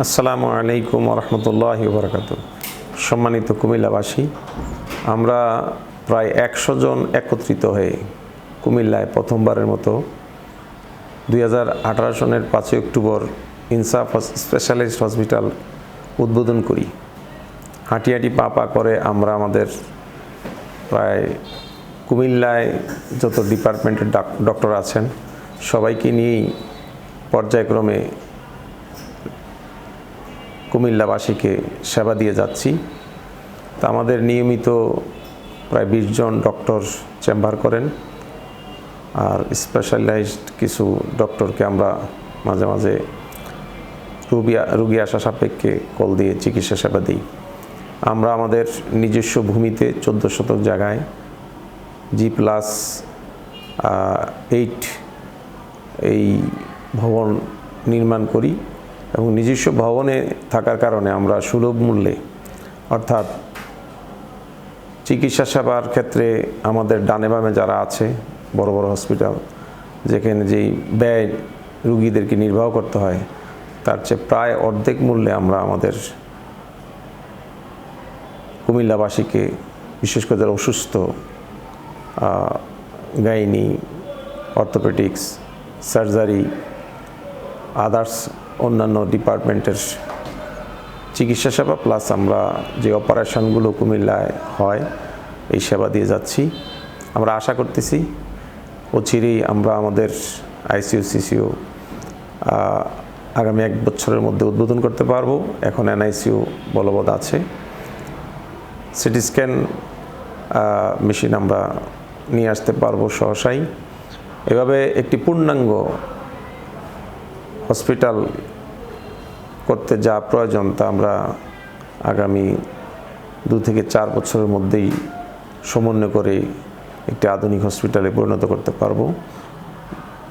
আসসালামু আলাইকুম রহমতুল্লাহি বারাকাতুহু। সম্মানিত কুমিল্লাবাসী, আমরা প্রায় 100 জন একত্রিত হয়ে কুমিল্লায় প্রথমবারের মতো 2018 সনের 5 অক্টোবর ইনসাফ স্পেশালিস্ট হসপিটাল উদ্বোধন করি। হাঁটি হাঁটি পা পা করে আমরা আমাদের প্রায় কুমিল্লায় যত ডিপার্টমেন্টের ডক্টর আছেন সবাইকে নিয়েই পর্যায়ক্রমে কুমিল্লাবাসীকে সেবা দিয়ে যাচ্ছি। তা আমাদের নিয়মিত প্রায় 20 জন ডক্টর চেম্বার করেন, আর স্পেশালাইজড কিছু ডক্টরকে আমরা মাঝে মাঝে রুগী আসা সাপেক্ষে কল দিয়ে চিকিৎসা সেবা দিই। আমরা আমাদের নিজস্ব ভূমিতে 14 শতক জায়গায় G+8 এই ভবন নির্মাণ করি এবং নিজস্ব ভবনে থাকার কারণে আমরা সুলভ মূল্যে, অর্থাৎ চিকিৎসা সেবার ক্ষেত্রে আমাদের ডানে বামে যারা আছে বড় বড় হসপিটাল, যেখানে যেই ব্যয় রুগীদেরকে নির্বাহ করতে হয় তার চেয়ে প্রায় অর্ধেক মূল্যে আমরা আমাদের কুমিল্লাবাসীকে, বিশেষ করে যারা অসুস্থ, গাইনি, অর্থোপেডিক্স, সার্জারি, আদার্স অন্যান্য ডিপার্টমেন্টের চিকিৎসা সেবা প্লাস আমরা যে অপারেশনগুলো কুমিল্লায় হয় এই সেবা দিয়ে যাচ্ছি। আমরা আশা করতেছি অচিরেই আমরা আমাদের আইসিইউ সিসিইউ আগামী 1 বছরের মধ্যে উদ্বোধন করতে পারবো। এখন এনআইসিইউ বলবৎ আছে। সিটি স্ক্যান মেশিন আমরা নিয়ে আসতে পারবো সহসাই। এভাবে একটি পূর্ণাঙ্গ হসপিটাল করতে যা প্রয়োজন তা আমরা আগামী 2 থেকে 4 বছরের মধ্যেই সমন্বয় করে একটি আধুনিক হসপিটালে পরিণত করতে পারবো।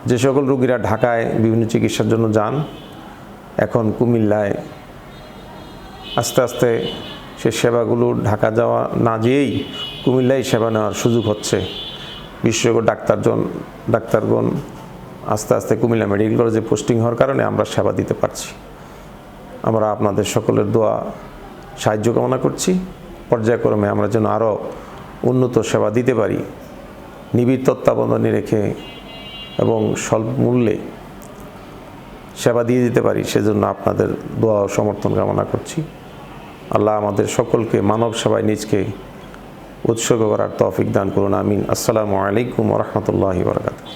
যে সকল রোগীরা ঢাকায় বিভিন্ন চিকিৎসার জন্য যান, এখন কুমিল্লায় আস্তে আস্তে সে সেবাগুলো ঢাকা যাওয়া না যেয়েই কুমিল্লায় সেবা নেওয়ার সুযোগ হচ্ছে। বিশেষজ্ঞ ডাক্তারগণ আস্তে আস্তে কুমিল্লা মেডিকেল কলেজে পোস্টিং হওয়ার কারণে আমরা সেবা দিতে পারছি। আমরা আপনাদের সকলের দোয়া সাহায্য কামনা করছি। পর্যায়ক্রমে আমরা যেন আরও উন্নত সেবা দিতে পারি, নিবিড় তত্ত্বাবধানে রেখে এবং স্বল্প মূল্যে সেবা দিয়ে দিতে পারি, সেজন্য আপনাদের দোয়া ও সমর্থন কামনা করছি। আল্লাহ আমাদের সকলকে মানব সেবায় নিজকে উৎসর্গ করার তৌফিক দান করুন। আমিন। আসসালামু আলাইকুম ওয়া রাহমাতুল্লাহি ওয়া বারাকাতুহু।